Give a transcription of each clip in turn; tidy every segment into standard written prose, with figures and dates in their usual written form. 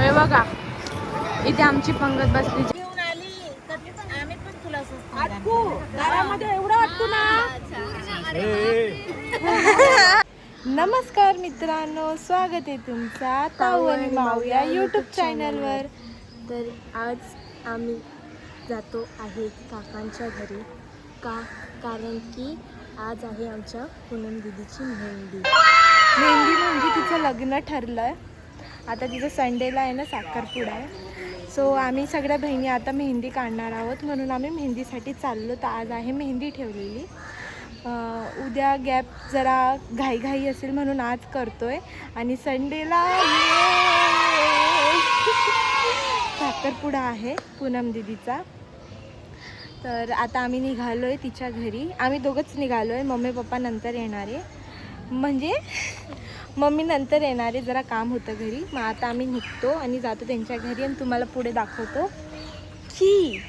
हे बघा इथे आमची पंगत बसली. घेऊन आली आम्ही पण तुला नमस्कार मित्रांनो, स्वागत आहे तुमचा ताऊ आणि माऊया यूट्यूब चॅनलवर. तर आज आम्ही जातो आहे काकांच्या घरी. कारण की आज आहे आमच्या पूनम दीदीची मेहंदी. मेहंदी म्हणजे तिचं लग्न ठरलंय. आता तिचं संडेला आहे ना साखरपुडा आहे. सो आम्ही सगळ्या बहिणी आता मेहंदी काढणार आहोत, म्हणून आम्ही मेहंदीसाठी चाललो. तर आज आहे मेहंदी ठेवलेली. उद्या गॅप जरा घाई असेल म्हणून आज करतोय. आणि संडेला साखरपुडा आहे पूनम दीदीचा. तर आता आम्ही निघालो आहे तिच्या घरी. आम्ही दोघंच निघालो आहे. मम्मी पप्पा नंतर येणार आहे, म्हणजे मम्मी नंतर येणार आहे, जरा काम होतं घरी. मग आता आम्ही निघतो आणि जातो त्यांच्या घरी आणि तुम्हाला पुढे दाखवतो की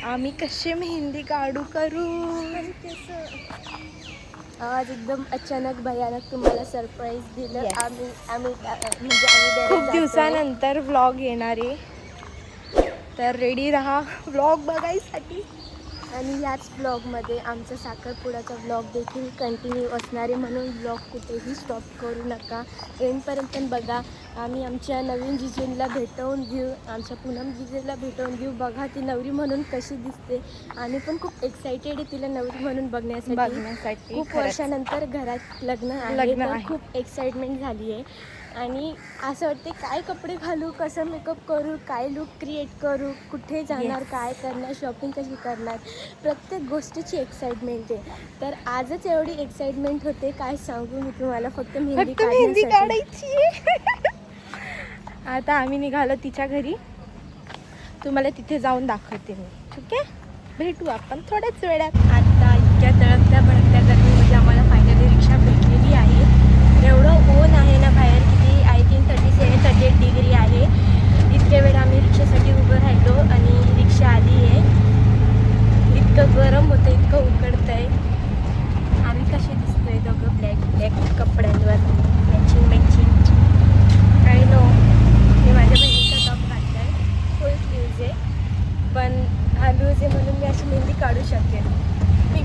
आम्ही कसे मेहंदी करू. आज एकदम अचानक भयानक तुम्हाला सरप्राईज दिलं. Yes. आम्ही खूप दिवसानंतर व्लॉग येणार आहे, तर रेडी राहा व्लॉग बघायसाठी. आणि याच ब्लॉगमध्ये आमचा साखरपुड्याचा ब्लॉग देखील कंटिन्यू असणार आहे, म्हणून ब्लॉग कुठेही स्टॉप करू नका, एंडपर्यंत बघा. आम्ही आमच्या नवीन जिजूला भेटवून घेऊ, आमच्या पूनम जिजूला भेटवून घेऊ. बघा ती नवरी म्हणून कशी दिसते. आम्ही पण खूप एक्सायटेड आहे तिला नवरी म्हणून बघण्यासाठी. खूप वर्षानंतर घरात लग्न आहे. खूप एक्साइटमेंट झाली आहे. आणि असं वाटते काय कपडे घालू, कसं मेकअप करू, काय लुक क्रिएट करू, कुठे जाणार, काय करणार, शॉपिंग कशी करणार, प्रत्येक गोष्टीची एक्साइटमेंट आहे. तर आजच एवढी एक्साइटमेंट होते काय सांगू मी तुम्हाला. फक्त मेहंदी काढायची. आता आम्ही निघालो तिच्या घरी. तुम्हाला तिथे जाऊन दाखवते मी. ठीक आहे, भेटू आपण थोड्याच वेळात. आता इतक्या तळकत्या भडकत्या गर्मीमध्ये आम्हाला फायनली रिक्षा भेटलेली आहे. एवढं ऊन आहे ना बाहेर, किती आय थिंक 37-38 डिग्री आहे. इतक्या वेळ आम्ही रिक्षासाठी उभं राहिलो आणि रिक्षा आली आहे. इतकं गरम होतं, इतकं उकडतं आहे. आम्ही कसे दिसतोय दोघं ब्लॅक कपड्यांवर, मॅचिंग. आणि नो, मी माझ्या बहिणीचा टॉप घातला आहे, फुल स्लीव्ज आहे, पण हा लूज आहे म्हणून मी अशी मेहंदी काढू शकेल. मी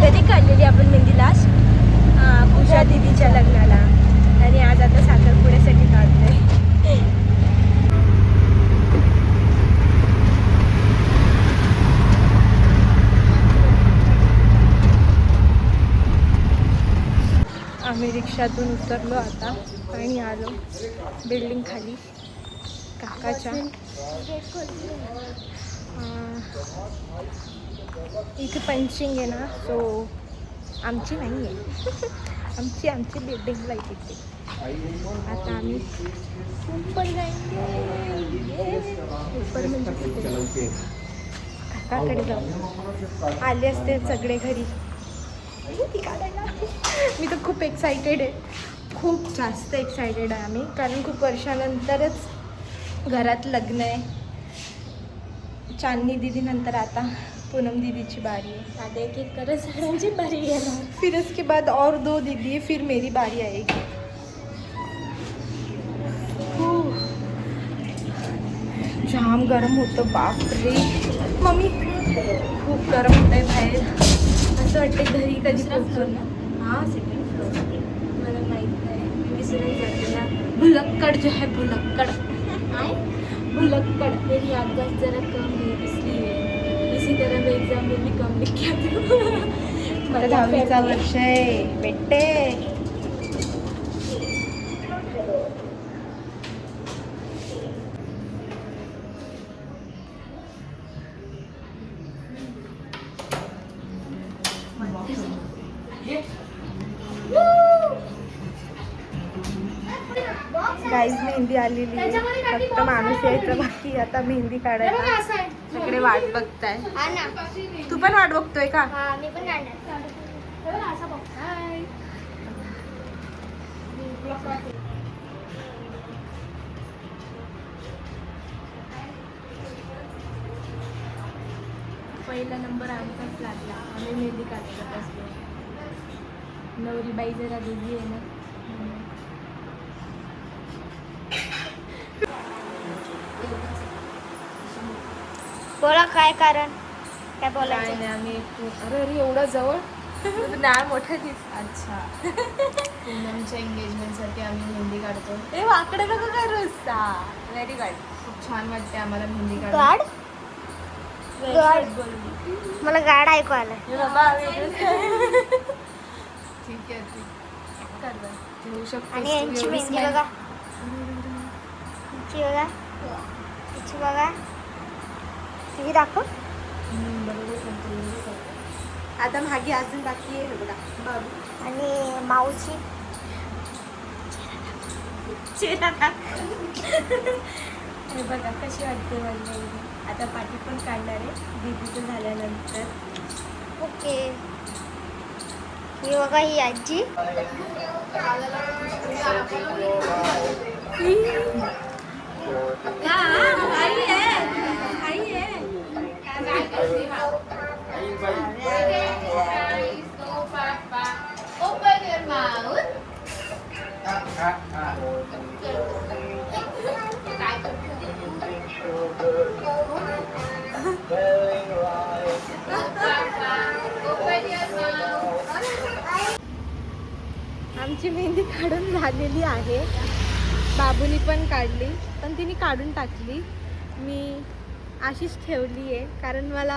कधी काढलेली आपण मेहंदी लास्ट पूजा दीदीच्या लग्नाला, आणि आज आता साखरपुड्यासाठी काढतोय. आम्ही रिक्षातून उतरलो आता आणि आलो बिल्डिंग खाली काकाच्या. इथे पंचिंग आहे ना, सो आमची नाही आहे. आमची बिल्डिंगला इथे. आता आम्ही ऊपर जाएंगे. ऊपर म्हणजे काकाकडे जाऊ. आले असते सगळे घरी ती काढायला. मी तर खूप एक्सायटेड आहे, खूप जास्त एक्सायटेड आहे आम्ही, कारण खूप वर्षानंतरच घरात लग्न आहे. चांदनी दीदी नंतर आता पूनम दीदीची बारी आहे. आता एक करत सगळ्यांची बारी येणार. फिर इसके बाद और 2 दीदी है, फिर मेरी बारी आएगी. जाम गरम होतं, बापरे मम्मी, खूप गरम होत आहे बाहेर. असं वाटते घरी कधी पोहोचतो ना. हां, सेकंड फ्लोर. मला माहीत नाही, मी विसरून जाते ना. भुलक्कड़ जो है, भुलक्कड़ मेरी याददाश्त जरा कम है, इसलिए इसी तरह मैं एग्जाम में भी कम लिख के आती हूँ. मला 10वीचा वर्ष आहे बेटे. गाईज मेहंदी आलेली आहे, फक्त माणूस यायचं बाकी. आता मेहंदी काढायला सगळे वाट बघताय. तू पण वाट बघतोय का? मी पण पहिला नंबर आमचाच लागला. आम्ही मेहंदी काढत असतो. नवरी बाई जरा बिझी आहे ना. बोला काय कारण काय काय बोलायचं नाही आम्ही अरे अरे एवढा जवळ नाही मोठा दिस. अच्छा पूनमच्या एंगेजमेंटसाठी आम्ही मेहंदी काढतो. ए वाकडे नको काय रस्ता. Very good. खूप छान वाटते आम्हाला मेहंदी गाड काढून. मला गाड ऐकू आलं ठीक आहे ठीक घेऊ शकतो. आणि यांची मेहंदी बघा हिची बघा हिची बघा तुझी दाखव आता मागे अजून बाकी आहे बघा बाबू आणि माऊची हे बघा कशी वाटते माझी मेहंदी. आता पाठी पण काढणार आहे दीदीचं झाल्यानंतर. ओके ही बघा ही आजी आमची मेहंदी काढून झालेली आहे. बाबूनी पण काढली पण तिने काढून टाकली. मी अशीच ठेवली आहे कारण मला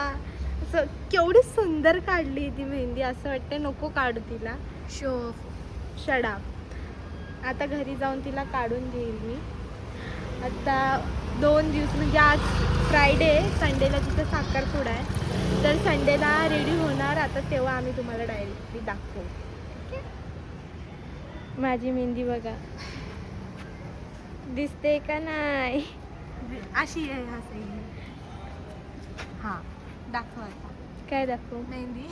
असं केवढी सुंदर काढली ती मेहंदी. असं वाटतं नको काढू तिला. शडा आता घरी जाऊन तिला काढून घेईल मी. आता 2 दिवस म्हणजे आज फ्रायडे संडेला तिथं साखरपुडा आहे तर संडेला रेडी होणार. आता तेव्हा आम्ही तुम्हाला डायरेक्टली दाखवू. माझी मेहंदी बघा दिसते का नाही अशी आहे. हा सही हां दाखव आता काय दाखवू मेहंदी.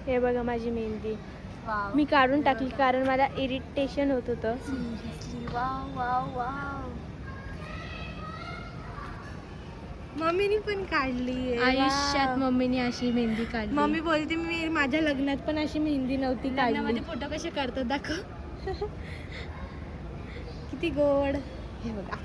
हे बघा माझी मेहंदी वाव मी काढून टाकली कारण मला इरिटेशन होत होतं. Wow wow wow. मम्मीनी पण काढली आयुष्यात मम्मीने अशी मेहंदी काढली. मम्मी बोलते मी माझ्या लग्नात पण अशी मेहंदी नव्हती काढली. फोटो कसे काढतात दाखव. किती गोड. हे बघा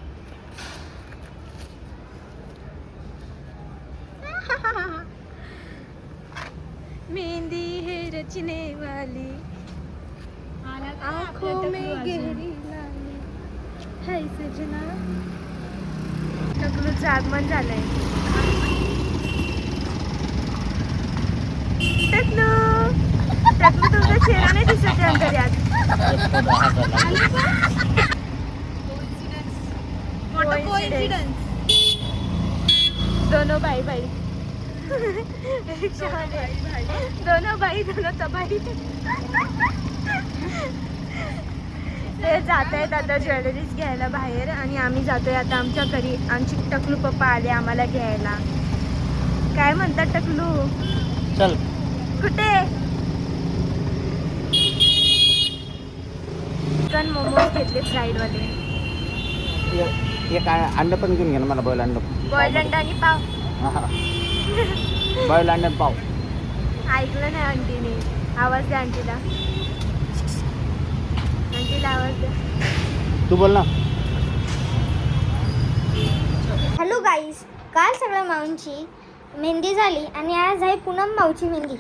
मेहंदी है रचने वाली आँखों में गहरी लाली है सजना. टकलूचं आगमन झालंय. टकलू टकलू तुमचा चेहरा नाही दिसत आहे अंतर्यात. दोनों बाई बाई दोनों बाई दोनों तबाई. ते जात आहेत आता ज्वेलरीज घ्यायला बाहेर आणि आम्ही जातोय आता आमच्या घरी. आमची टकलू पप्पा आले आम्हाला घ्यायला. काय म्हणतात टकलू चल कुठे. चिकन मोमोज घेतले फ्राईडवाले. एक अंड पण घेऊन घे ना मला. बॉईल अंड बॉइल्ड अंडा आणि पाव. बॉईल अंड पाव. ऐकलं नाही आंटीने. आवाज द्या आंटीला. आंटीला आवाज द्या. तू बोल ना. हॅलो गाईज काल सगळ्या माऊंची मेहंदी झाली आणि आज आहे पूनम माऊची मेहंदी.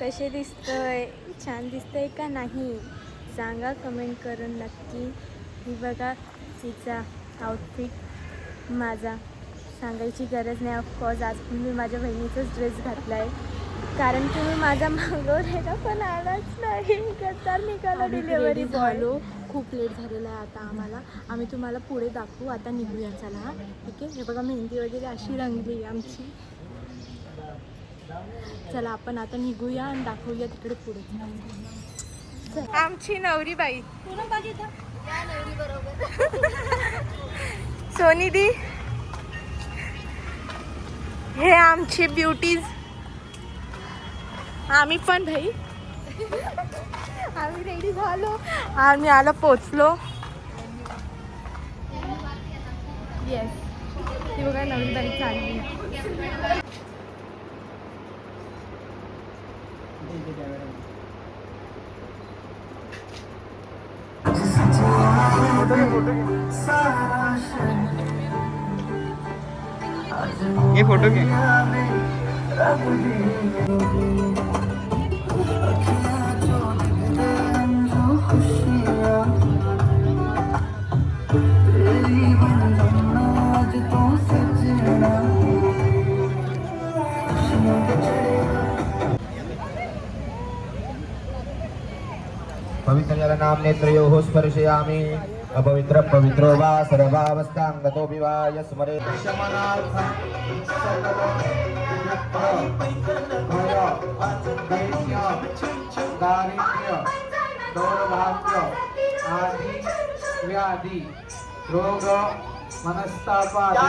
कसे दिसतंय. छान दिसतंय का नाही सांगा कमेंट करून नक्की. ही बघा तिचा आउटफिट माझा सांगायची गरज नाही. ऑफकोर्स आज पण मी माझ्या बहिणीचाच ड्रेस घातला आहे कारण की मी माझा मागवलेला पण आलाच नाही. गद्दार निघाला डिलेवरी बॉय. खूप लेट झालेला आहे आता आम्हाला. आम्ही तुम्हाला पुढे दाखवू. आता निघूया चला. हां ठीक आहे. हे बघा मेहंदी वगैरे अशी रंगली आमची. चला आपण आता निघूया आणि दाखवूया तिकडे पुढे. आमची नवरी बाई सोनी दी हे आमची ब्युटीज. आम्ही पण भाई आम्ही रेडी झालो. आम्ही आलो पोचलो. येस ती बघा नवीन तारीख चालली. ये फोटो घे. पवित्र जल नाम नेत्रयोः स्पर्शयामि. अपवित्र पवित्रो वा सर्वावस्थांगतो विवाय स्मरे. व्याधी रोग मनस्तापादी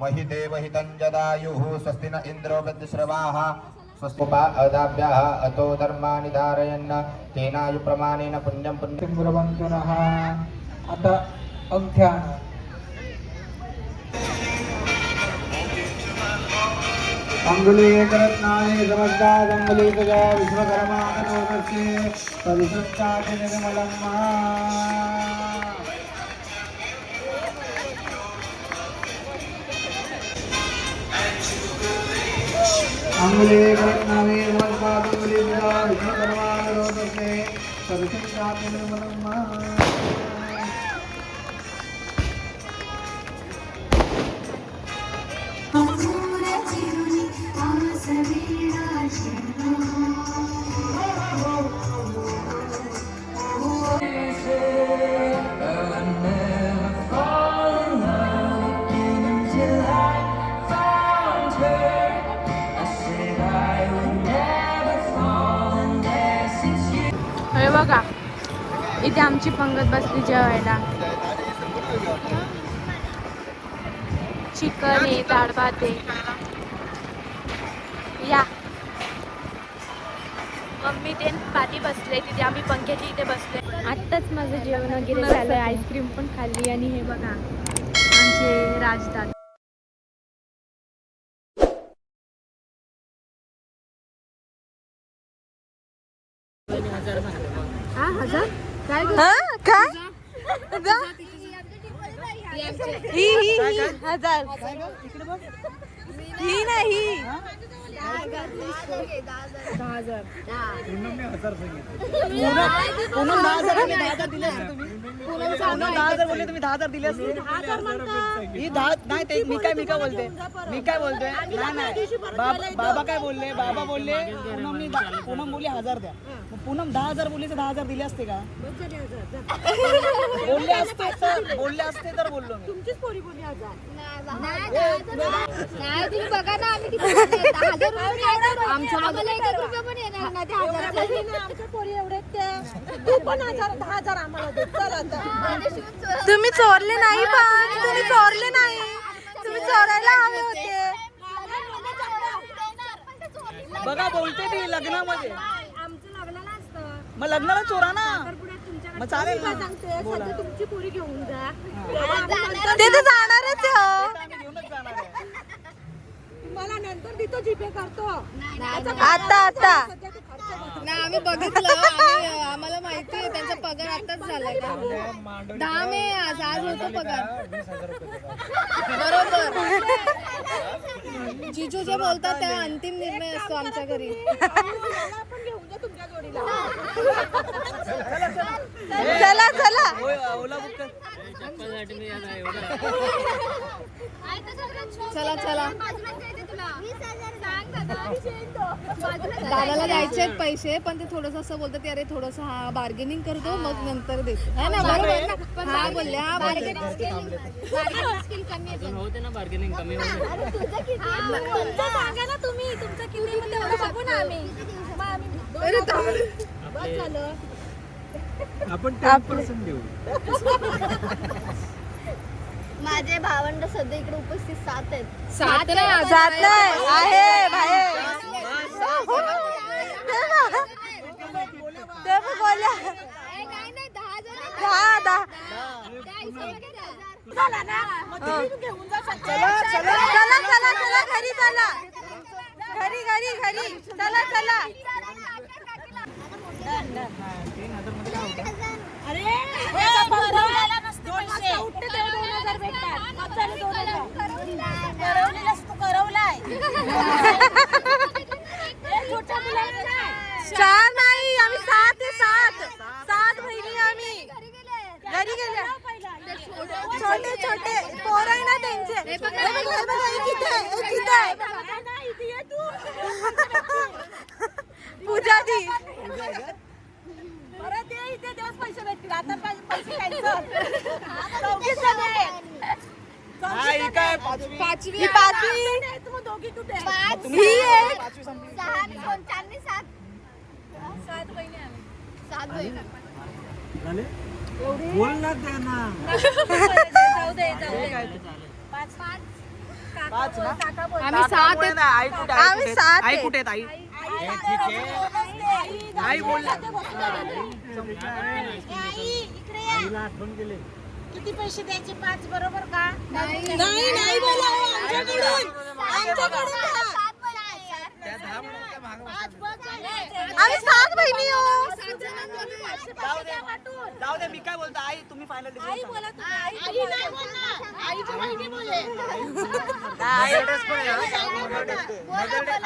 महिदेवहितञ्जदायुः स्वस्ति न इन्द्रो वृद्धश्रवाः स्वस्तिपादाभ्यः अतो धर्माणि धारयन् तेनायुप्रमाणेन पुण्यं पुण्यं कुर्वन्तु नः. आता अध्यान अंगुली करत्नानि समस्तात् अंगुलीतया विश्वकर्माणोदस्य परिशुद्धात् निर्मलं अंगुली करत्नानि समस्तात् अंगुलीतया विश्वकर्माणोदस्य परिशुद्धात् निर्मलं हे बघा इथे आमची पंगत बसली जेवायला. चिकन आहे, डाळ भात आहे. या मम्मी ते पाठी बसले तिथे, आम्ही पंख्याची इथे बसले. आत्ताच माझं जेवण वगैरे झालं, आईस्क्रीम पण खाल्ली. आणि हे बघा आमचे राजदादा. हा हजार काय काय ही हजार ही नाही 10,000 बोलले तुम्ही 10,000 दिले असते. ही 10 नाही ते मी काय बोलते नाही बाबा काय बोलले. बाबा बोलले पूनम बोलली 1000 द्या. पूनम 10,000 बोलले तर 10,000 दिले असते का. बोलले असते तर बोललो मी. तुमचीच पोरी बोलली 1000. नाही तुम्ही बघा ना आम्ही किती बोलले. 10,000 रुपये आमच्या आम्हाला 1 रुपया पण येणार नाही. ते 1000 आमच्या पोरी एवढे तू पण 10,000 आम्हाला दे. चल आता तुम्ही चोरले नाही, पण तुम्ही चोरले नाही, तुम्ही चोरायला हवे होते. बघा बोलते ती लग्नामध्ये. आमचं लग्नाला असतं. मग लग्नाला चोरा ना. मग चालेल ना. सांगते सध्या तुमची पोरी घेऊन जा. ते तर जाणारच आहे हो. आम्ही घेऊनच जाणार आहे. मला नंतर देतो, जीपे करतो. आता नाही आम्ही बघितलं. आम्हाला माहिती आहे त्यांचा पगार आताच झालाय का. 10 मे आज होतो पगार. बरोबर जिजू जे बोलतात त्या अंतिम निर्णय असतो आमच्या घरी. चला चला ओला बुक कर. चला चला दादाला द्यायचे आहेत पैसे पण ते थोडस असं बोलतात की अरे थोडस हा बार्गेनिंग करतो मग नंतर देतो है ना बरोबर ना हा बोलले हा बोलले होते ना बार्गेनिंग कमी आपण 10% देऊ. माझे भावंड सध्या इकडे उपस्थित 7 आहेत. सात नाही जातलंय आहे बाहेर ते पण बोला चला चला चला घरी चला घरी घरी घरी चला चला चार नाही आम्ही 7 आहे 7 बहिणी आम्ही घरी गेल्या छोटे छोटे पोर आहे ना त्यांचे हे बघा, एक इथे आहे. पूजा दी पाचवी ही 5वी ही आहे 7 बहिणी. बोल ना त्यांना. आम्ही 7 आहेत. आई कुठे आम्ही 7 आई आहे. कुठे आहेत आई आई बोल किती पैसे द्यायचे 5 बरोबर का? नाही नाही बोला आमच्याकडून आम्ही 7 बहिणी हो जाऊ दे मी काय बोलतो आई तुम्ही फायनल आई नाही बोलणार. आईची बहिणी बोले.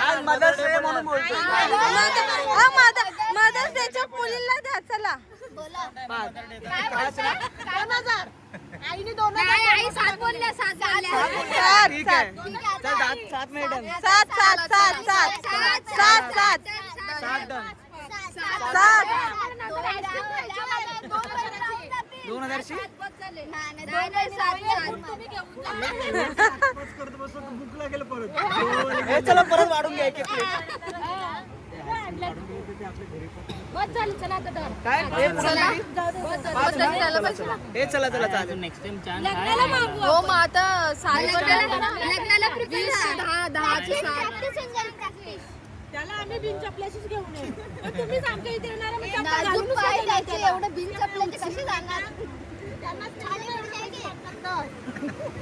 आज मदर्स डे म्हणून बोलतो मदर्स डेच्या मुलीला द्या चला 2000. आईने 2000. आई 7 बोलल्या 7 झाल्या. ठीक आहे चल 7 मिनिट 7 7 7 7 7 7 7 डन 7 2000 शी हे चला परत वाढून घ्या एक प्लेट काय हे पुन्हा हे चला चला चालेल नेक्स्ट टाइम हो मग आता लग्नाला 10 त्याला आम्ही बिन चपल्याशीच घेऊन येऊ. तुम्हीच आमच्या इथे येणार आहे, मग चपला नाजूक घालूनच पाय येणार द्यायचे त्याला. एवढं बिन चपल्याचे कसे जाणार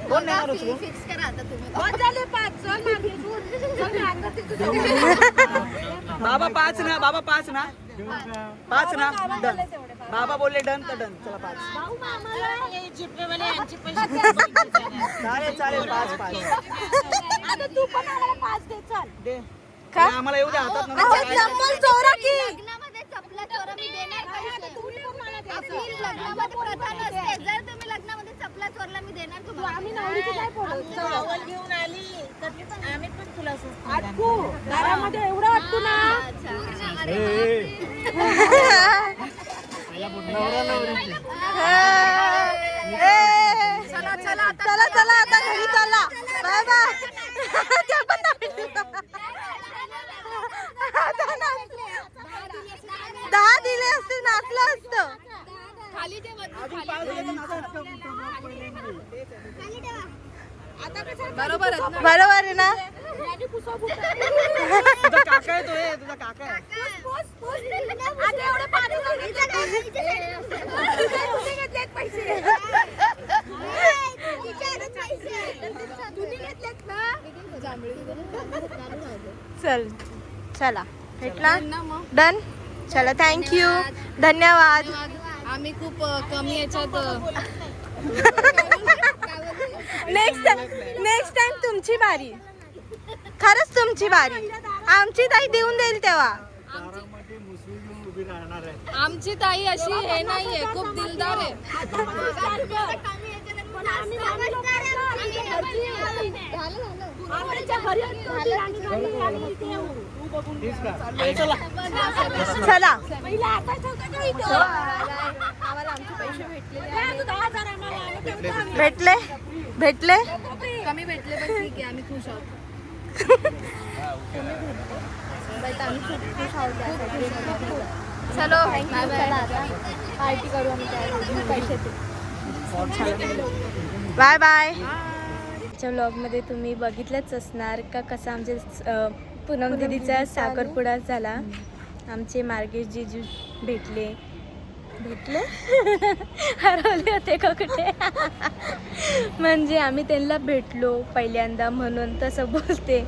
कोण नेणार उचलून फिक्स करा आता तुम्ही बस झाले 5. चल मागे सोड. चल अंगात तिथं जाऊ. बाबा 5 ना बाबा 5 ना 5 ना डन बाबा बोलले डन तर डन चला 5 भाऊ मामाला हे जिपेवाले यांचे पैसे द्यायचे. चालेल चालेल 5 आता तू पण आम्हाला 5 दे चल. दे का? आम्हाला येऊ दे हातात अच्छा चप्पल चोरा की लग्नामध्ये चपला चोरा मी देणार पैसे. आपली लग्नामध्ये प्रथा नसते. जर तुम्ही लग्नामध्ये चपला चोरला मी देणार तुम्हाला. आम्ही नवरीची काय बोलत चावल घेऊन आली तर आम्ही पण तुला अटकू घरामध्ये एवढं अटकू ना. चला चला आता घरी चला बाय बाय ते पण नाही. 10 दिले असते नाचलं असतं खाली ठेवा बरोबर आहे ना? बरोबर आहे ना तुझा काका आहे तो हे तुझा काका आहे आता एवढं पाणी घेतलेत पैसे. तुम्ही घेतलेत ना. चल चला भेटला डन चला थँक्यू धन्यवाद आम्ही खूप कमी याच्यात नेक्स्ट टाइम तुमची बारी खरंच तुमची बारी आमची ताई देऊन देईल तेव्हा आमची ताई अशी हे नाहीये खूप दिलदार आहे आमच्या घरी असतो ती राणी गाडी आणि इथे येऊ. चला पहिला आता ठेवता का इथे? आम्हाला आमचे पैसे भेटलेले द्या तू 10,000 आम्हाला, आम्ही ठेवतो आम्ही. भेटले भेटले कमी भेटले पण ठीक आहे आम्ही खुश आहोत. बट आम्ही खूप खुश आहोत त्यासाठी. चलो चला आता पार्टी करू आम्ही त्या पैशाची. Bye bye. आजच्या व्लॉगमध्ये तुम्ही बघितलंच असणार का कसा आमच्या पूनम दीदीचा साखरपुडा झाला. आमचे मार्गेश जीजू भेटले हरवले होते का कुठे म्हणजे आम्ही त्यांना भेटलो पहिल्यांदा म्हणून तसं बोलते.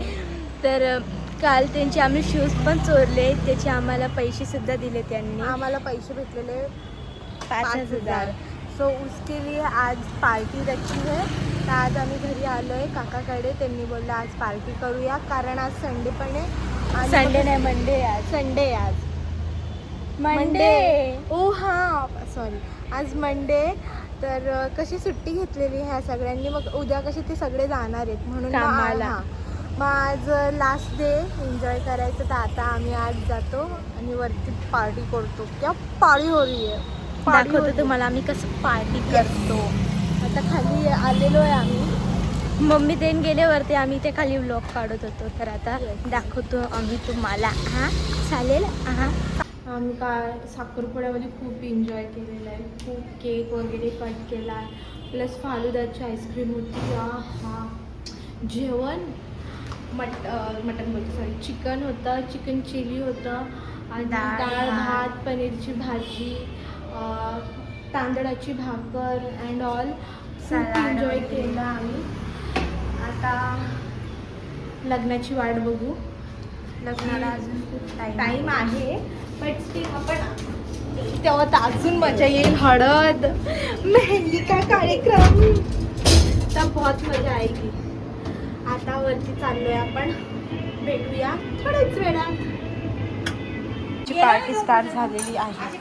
तर काल त्यांचे आम्ही शूज पण चोरले, त्याचे आम्हाला पैसेसुद्धा दिले त्यांनी. आम्हाला पैसे भेटलेले 5,000. सो उसके लिए आज पार्टी रखी है. तर आज आम्ही घरी आलो आहे काकाकडे. त्यांनी बोललं आज पार्टी करूया कारण आज संडे पण आहे. संडे नाही मंडे आज. संडे आज मंडे. ओ हां सॉरी आज मंडे. तर कशी सुट्टी घेतलेली ह्या सगळ्यांनी. मग उद्या कसे ते सगळे जाणार आहेत म्हणून कामाला. मग आज लास्ट डे एन्जॉय करायचं. तर आता आम्ही आज जातो आणि वरती पार्टी करतो. क्या पार्टी हो रही है. दाखवतो तुम्हाला आम्ही कसं पार्टी करतो. आता खाली आलेलो आहे आम्ही. मम्मी देन गेल्यावरती आम्ही ते खाली व्लॉग काढत होतो. तर आता दाखवतो आम्ही तुम्हाला. हां चालेल. हां आम्ही साखरपुड्यामध्ये खूप एन्जॉय केलेला आहे. खूप केक वगैरे कट केला आहे. प्लस फालुदाची आईस्क्रीम होती. हा जेवण मटन बोलतो सॉरी चिकन होतं. चिकन चिली होतं आणि डाळ भात पनीरची भाजी तांदळाची भाकर अँड ऑल. खूप एन्जॉय केला आम्ही. आता लग्नाची वाट बघू. लग्नाला अजून खूप टाईम आहे बट स्टिल आपण तेव्हा तर अजून मजा येईल. हळद मेहंदी का कार्यक्रम तर बहुत मजा आएगी. आता वरती चाललोय आपण. भेटूया थोड्याच वेळात. पार्टी स्टार्ट झालेली आहे.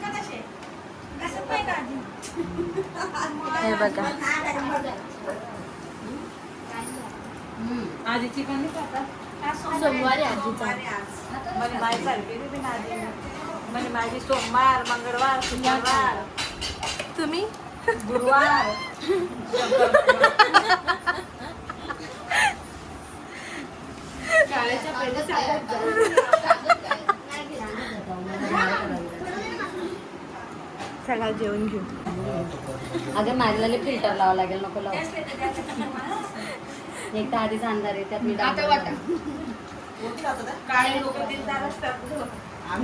हे बघा सोमवारी आजीचा माझी सोमवार मंगळवार शुक्रवार तुम्ही गुरुवार चला जेवण घेऊ. अगं माझ्याला फिल्टर लावावं लागेल. नको लावू. एक तर आधीच अंधार आहे त्यात मी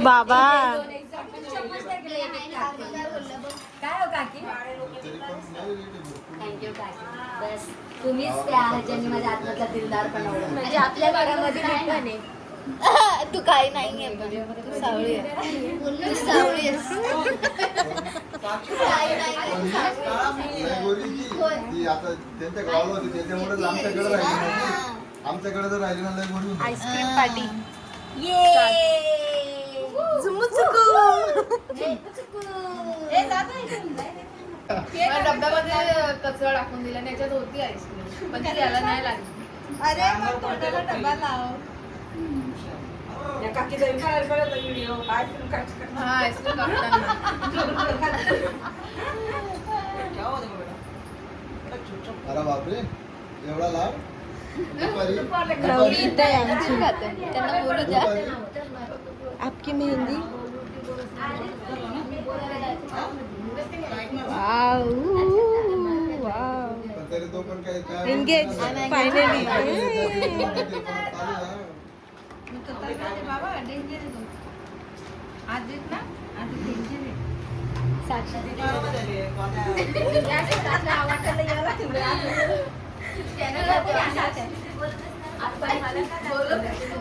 बाबा थँक्यू काकी. बस तुम्हीच त्या आहात ज्यांनी माझ्या आत्म्यातला दिलदार बनवलं. म्हणजे आपल्या घरामध्ये मी पण आहे. तू काही नाही आहे तू सावळी आहे. तू सावळी आहेस. त्यांच्या गावाला होती त्याच्यामुळे आमच्याकडे राहिली. आमच्याकडे तर राहिली ना लय गोडी. Ice cream party. डब्यामध्ये कचरा टाकून दिला आणि याच्यात होती आईस्क्रीम पण ती याला नाही लागली. अरे मग तोंडाला डबा लाव. या काकीचा विचार करत व्हिडिओ आईस्क्रीम काढ. हा आईस्क्रीम काढताना अरे बापरे एवढा लाभ. प्रौढी इथं आहे आमची. त्यांना बोलू द्या. आपकी मेहंदी पण तरी तो पण काही एंगेज फायनली. बाबा डेंजर आहे तो. आज येत ना आज डेंजर आहे.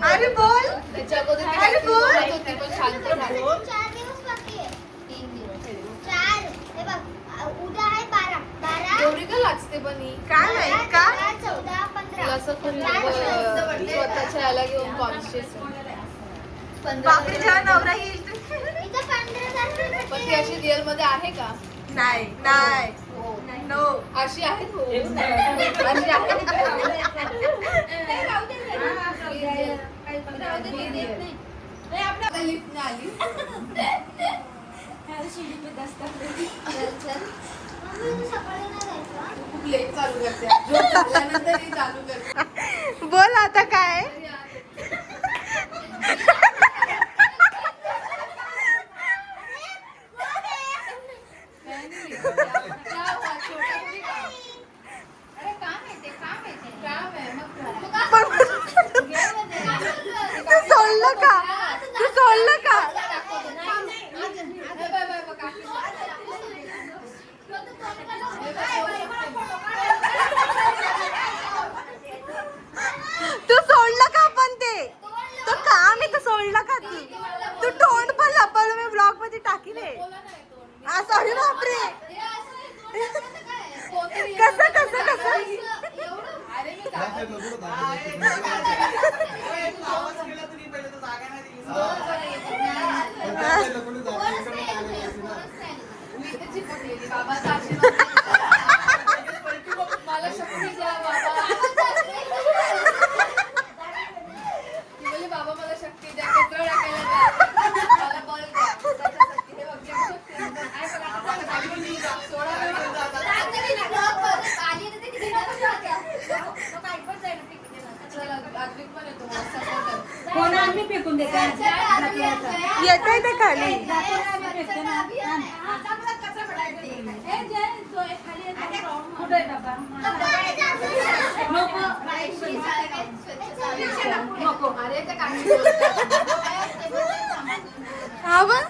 अरे बोल. त्याच्या अगोदर ती बोलत होती पण शांत राहा. 4 दिवस बाकी आहे. 3 दिवस. 4 हे बघ उद्या आहे 12 एवढी का लागते पण ही? काय नाही का 14 15 तुला असं खूप स्वतःच्या याला घेऊन कॉन्शियस बापरे जेव्हा नवरा येईल. इथं 15 तारखेला पण ती अशी रिअल मध्ये आहे का? नाही नाही नो. अशी आहे हो. अशी आहे. आता काय तू सोडलं का तू सोडलं का तू सोडलं का पण ते तो काम आहे, तर सोडलं का तू तोंड पण लपवलं मी ब्लॉग मध्ये टाकीले. सॉरी बापरे कसं कसं कसं मला शक्ती द्या बाबा. बाबा मला शक्ती द्या, पेट्रोल टाकायला द्या, मला बल द्या. त्याच्यासाठी हे बघ, येतंय ते खाली. हा बघ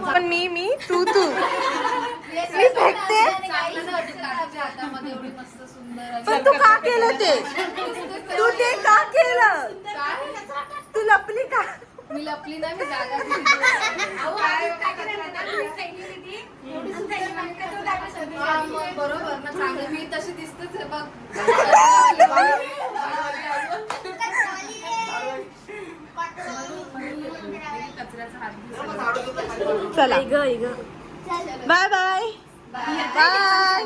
पण मी तू मी फेकते. हातामध्ये एवढी मस्त सुंदर पण तू का केलं ते तू ते का केलं तू लपली का मी लपली नाही, मी जागा बरोबर ना, चांगलं मी तशी दिसतेच आहे बघ. कचऱ्याचा हात चला बाय बाय बाय.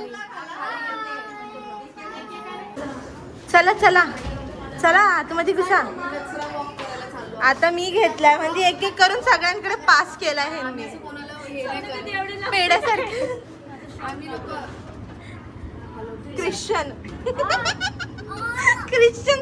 चला चला चला आतमध्ये घुसा. आता मी घेतलाय म्हणजे एक एक करून सगळ्यांकडे पास केलाय हे मी पेड्यासारखे. Christian Christian